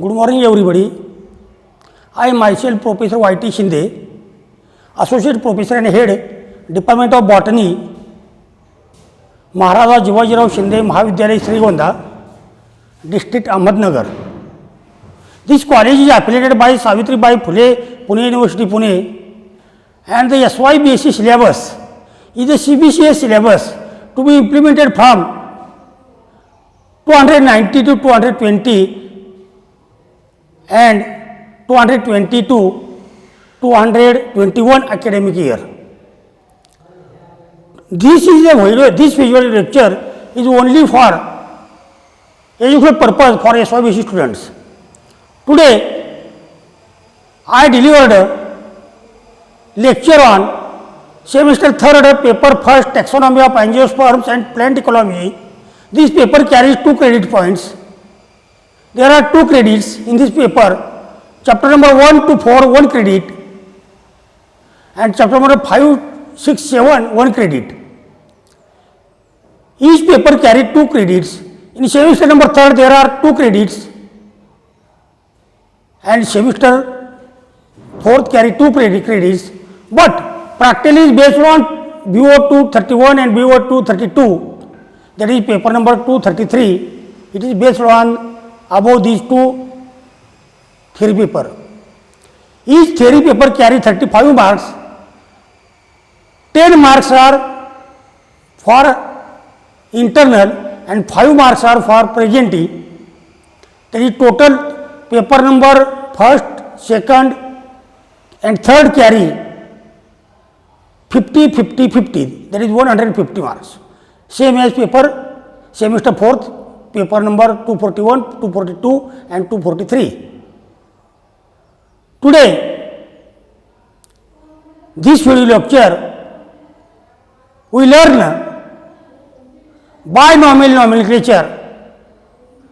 Good morning everybody. I myself Professor Y.T. Shinde, Associate Professor and Head, Department of Botany, Maharaja Jivajirao Shinde Mahavidyalaya Srigonda, District Ahmednagar. This college is affiliated by Savitribai Phule, Pune University, Pune, and the SYBSc syllabus is the CBCS syllabus to be implemented from 290 to 220 and 220 to 221 academic year. This visual lecture is only for educational purpose for SYBSc students. Today, I delivered a lecture on semester 3rd paper 1st taxonomy of angiosperms and plant ecology. This paper carries 2 credit points. There are 2 credits in this paper. Chapter number 1 to 4 1 credit and chapter number 5, 6, 7 1 credit. Each paper carries 2 credits. In semester number 3rd there are 2 credits and semester 4th carry 2 credits, but practically is based on BO 231 and BO 232, that is paper number 233. It is based on above these 2 theory paper. Each theory paper carry 35 marks. 10 marks are for internal and 5 marks are for presentee. That is total paper number 1st, 2nd and 3rd carry 50, 50, 50. That is 150 marks. Same as paper semester 4th, paper number 241, 242 and 243. Today, this video lecture, we learn binomial nomenclature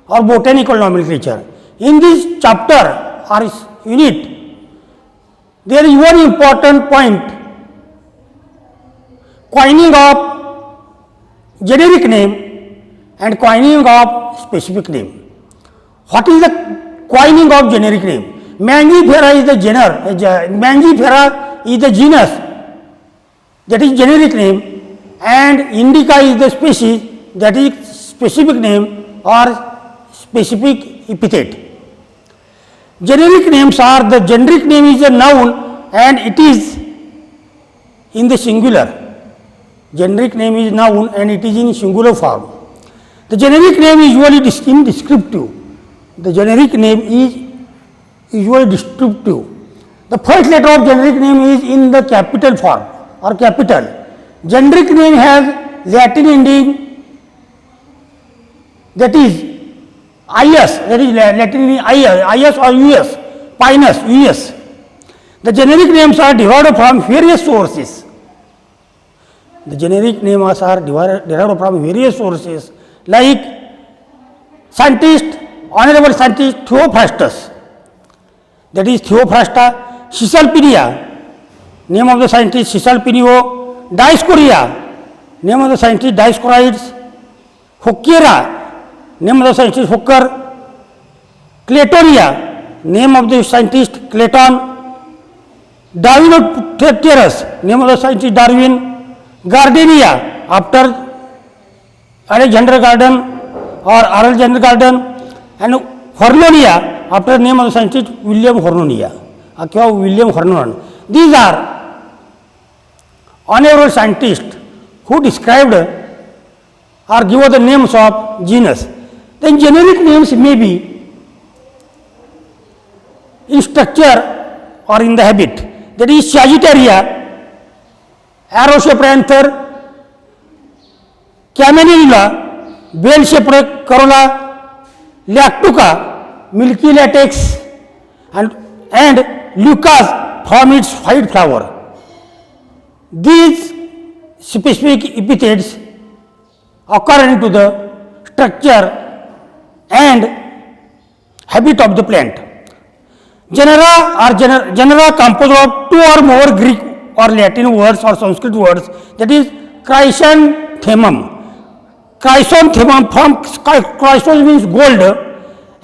or botanical nomenclature. In this chapter or unit, there is one important point: coining of generic name and coining of specific name. What is the coining of generic name? Mangifera is the genre, Mangifera is the genus, that is generic name, and Indica is the species, that is specific name or specific epithet. Generic names are, the generic name is a noun and it is in the singular. Generic name is noun and it is in singular form. The generic name is usually in descriptive. The generic name is usually descriptive. The first letter of generic name is in the capital form or capital. Generic name has Latin ending, that is IS, that is Latin IS or US, Pinus, US. The generic names are derived from various sources. The generic names are derived from various sources like scientist, honorable scientist Theophrastus, that is Theophrasta. Cisalpinia, name of the scientist Cisalpinio. Dioscorea, name of the scientist Dioscorides. Hockera, name of the scientist Hooker. Claytonia, name of the scientist Clayton. Darwinopteris, name of the scientist Darwin. Gardenia, after Alexander Garden or Alexander Garden, and Hornonia, after name of the scientist William Hornonia, William Hornon. These are honorable scientists who described or give the names of genus. Then generic names may be in structure or in the habit. That is Sagittaria, arrow-shaped anther, Camellia, bell-shaped corolla, Lactuca, milky latex, and Lucas from its white flower. These specific epithets according to the structure and habit of the plant. Genera composed of 2 or more Greek or Latin words or Sanskrit words, that is chrysanthemum. Chrysanthemum, from chrysos means gold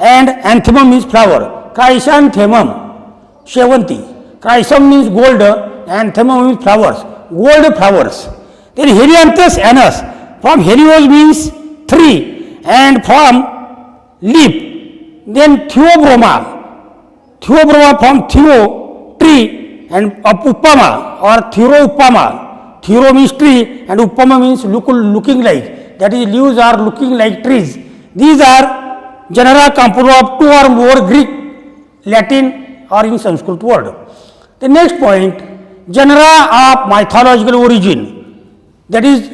and anthemum means flower. Chrysanthemum, Shevanti. Chrysum means gold, anthemum means flowers, gold flowers. Then Helianthus anus, from helios means three and from leaf. Then Theobroma from theo, tree, and Uppama or Theropama. Thero means tree and Uppama means looking like, that is leaves are looking like trees. These are genera composed of two or more Greek, Latin or in Sanskrit word. The next point, genera of mythological origin, that is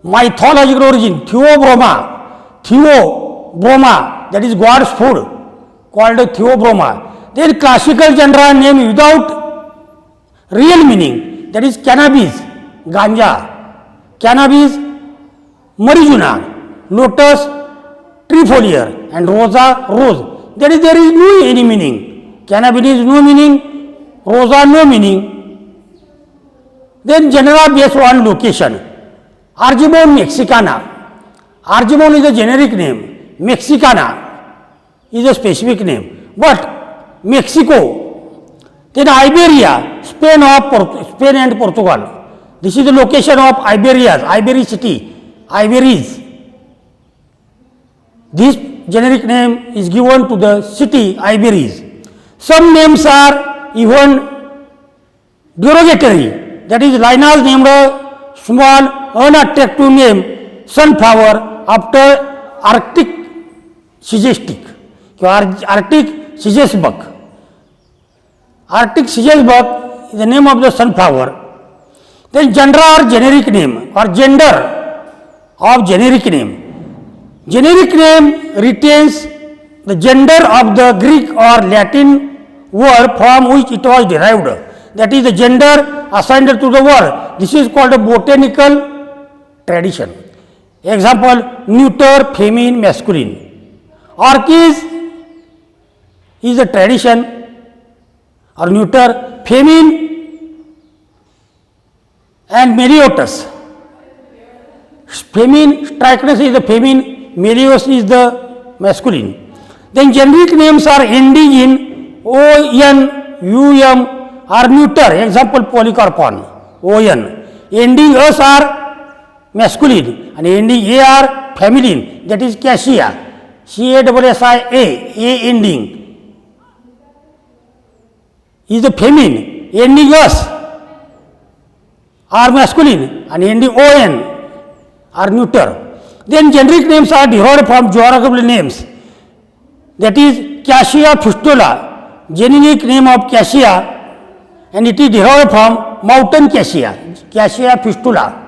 mythological origin. Theobroma, that is God's food, called Theobroma. Then classical genera name without real meaning, that is cannabis, ganja, cannabis, marijuana, lotus, trifoliar, and rosa, rose. That is, there is no any meaning. Cannabis is no meaning, rosa no meaning. Then genera based on location. Argemone mexicana. Argemone is a generic name. Mexicana is a specific name. But Mexico, then Iberia, Spain and Portugal. This is the location of Ibericity, Iberies. This generic name is given to the city Iberies. Some names are even derogatory. That is, Linnaeus named a small unattractive name sunflower after Arctic suggestic. Arctic suggesbug. Arctic suggesbug is the name of the sunflower. Then genera or generic name or gender of generic name. Generic name retains the gender of the Greek or Latin word from which it was derived. That is the gender assigned to the word. This is called a botanical tradition. Example, neuter, feminine, masculine. Orchis is a tradition or neuter, feminine, and meliotus. Feminine, Strychnus is the feminine, melios is the masculine. Then generic names are ending in on, um, or neuter. Example, Polycarpon, on. Ending us are masculine and ending a are feminine. That is cassia, Cassia, a ending is the feminine. Ending us are masculine and ending on are neuter. Then generic names are derived from geographical names. That is Cassia fistula, generic name of Cassia, and it is derived from mountain cassia, Cassia fistula.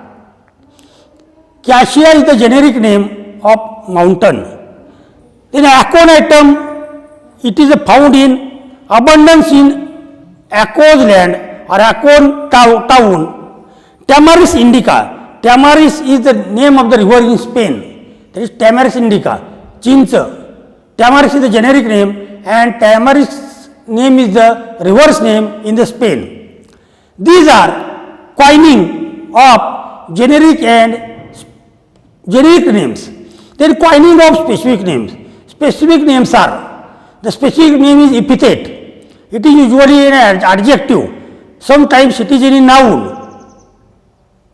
Cassia is the generic name of mountain. Then aconitum, it is found in abundance in Acos land or Acon town. Tamaris indica. Tamaris is the name of the river in Spain. That is Tamaris indica. Chincha. Tamaris is the generic name and Tamaris name is the river's name in the Spain. These are coining of generic names. Then coining of specific names. Specific names are, the specific name is epithet. It is usually an adjective. Sometimes it is in a noun.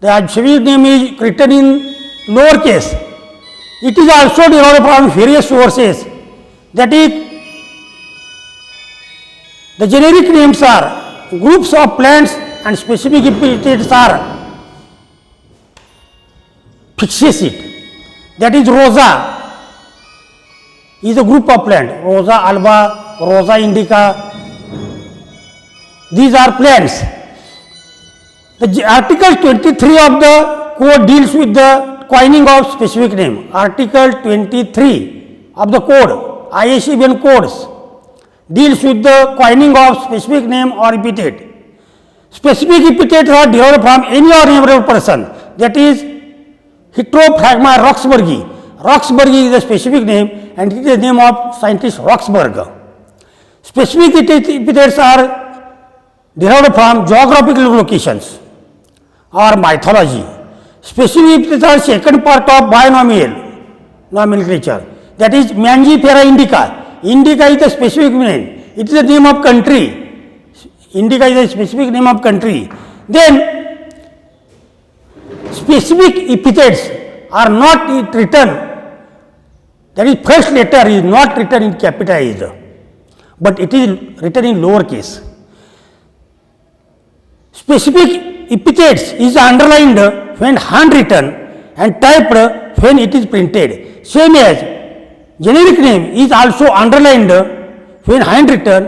The specific name is written in lowercase. It is also derived from various sources. That is, the generic names are groups of plants and specific epithets are fixated. That is, rosa is a group of plants. Rosa alba, Rosa indica. These are plants. The Article 23 of the code deals with the coining of specific name. Article 23 of the code, ISBN codes, deals with the coining of specific name or epithet. Specific epithets are derived from any or every person. That is, Heterophragma roxburghi. Roxburghi is the specific name and it is the name of scientist Roxburgh. Specific epithets are derived from geographical locations or mythology. Specific epithets are second part of binomial nomenclature. that is Mangifera indica. Indica is the specific name. It is the name of country. Indica is the specific name of country. Then specific epithets are not written, that is first letter is not written in capitalized, but it is written in lower case. Specific epithets is underlined when handwritten and typed when it is printed. Same as generic name is also underlined when handwritten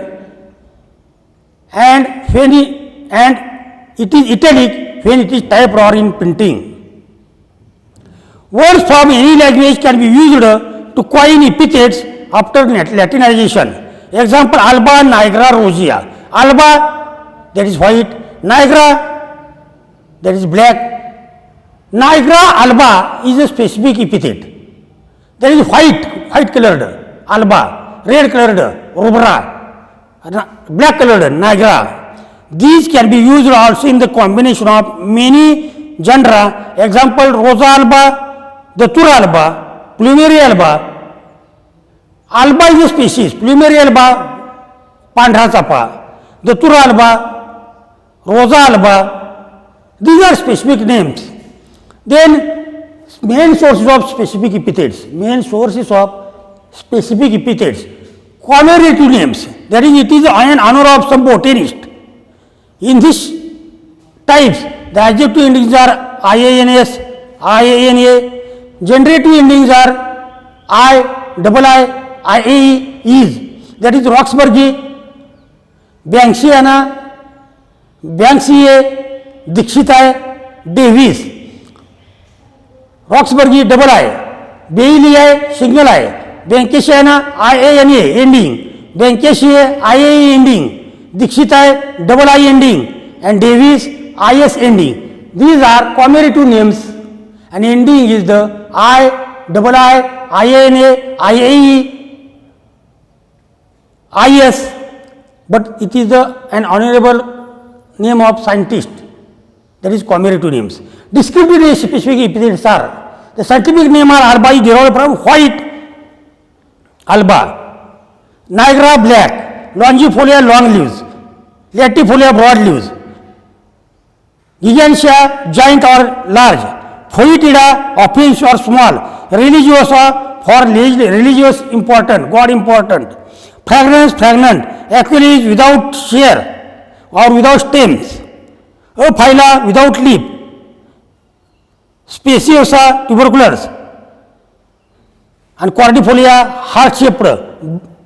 and it is italic when it is typed or in printing. Words from any language can be used to coin epithets after Latinization. Example, alba, nigra, rosea. Alba, that is white. Nigra, that is black. Nigra alba is a specific epithet. That is white colored alba, red colored rubra, black colored nigra. These can be used also in the combination of many genera. Example, rosa alba, datura alba, plumeria alba. Alba is a species, plumeria alba, pandra chapa, datura alba, rosa alba. These are specific names. Then main sources of specific epithets. Main sources of specific epithets. Commemorative names. That is, it is in honor of some botanist. In this types, the adjective endings are IANS, IANA. Generative endings are IAE, is. That is Roxburghi, Banksiana, Banksia, Dikshitae, Davis. Roxburghi double I, Bailey single I, Bankesiana IANA ending, Bankesiae IAE ending, Dikshitae double I ending, and Davis IS ending. These are commemorative names, and ending is the IANA, IAE, IS, but it is an honorable name of scientist. That is commemorative names. Descriptive and specific epithets are, the scientific name are alba is derived from white alba, nigra black, longifolia long leaves, latifolia broad leaves, gigantia giant or large, foetida offense or small, religiosa for religious important, God important, fragrance fragrant, aqueous without share or without stems, Ophylla without leaf, Speciosa tuberculars, and Cordifolia heart-shaped,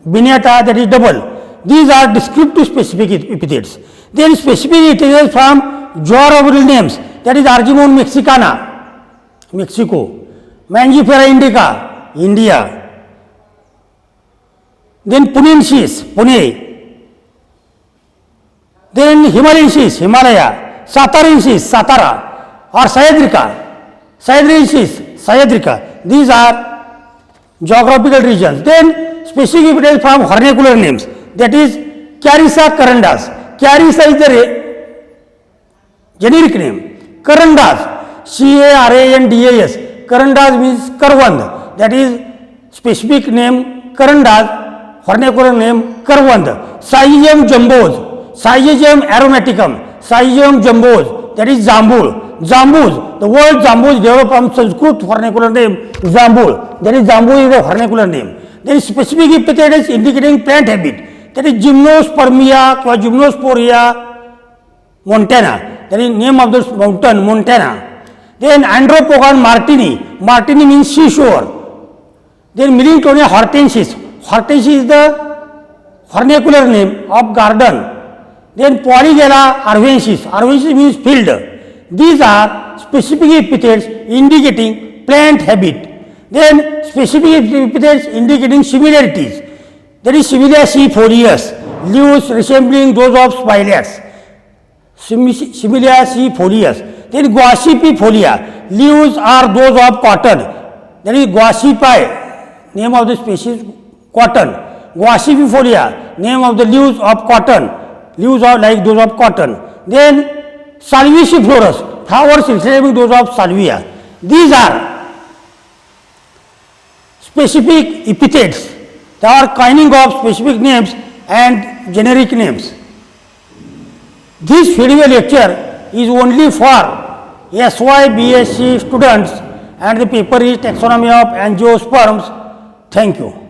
Bignata that is double. These are descriptive specific epithets. Then specific epithets from geographical names, that is Argemone mexicana, Mexico, Mangifera indica, India. Then Punensis, Pune. Then Himalayensis, Himalaya. Satarensis, Satara, or Sayadriensis, Sayadrica. These are geographical regions. Then specific epithets from vernacular names, that is Carissa carandas. Carissa is the generic name. Carandas, Carandas. Carandas means Karwand. That is specific name Carandas, vernacular name Karwand. Syzygium jumbos, Syzygium aromaticum, Syzygium jumbos, that is Jambul. Jambus, the word Jambus developed from Sanskrit vernacular name Jambul. That is Jambu is a vernacular name. There is specific epithets indicating plant habit. That is Gymnospermia or Gymnosporia montana. That is name of the mountain Montana. Then Andropogon martini. Martini means seashore. Then Millingtonia hortensis. Hortensis is the vernacular name of garden. Then Polygala arvensis. Arvensis means field. These are specific epithets indicating plant habit. Then specific epithets indicating similarities. That is Similaceae folius, leaves resembling those of Smilax. Similaceae folius. Then Gossipifolia, leaves are those of cotton. That is Gossipi, name of the species cotton. Gossipifolia, name of the leaves of cotton. Leaves are like those of cotton. Then Salviciflorus, flowers resembling those of salvia. These are specific epithets. They are coining of specific names and generic names. This video lecture is only for SY BSc students and the paper is Taxonomy of Angiosperms. Thank you.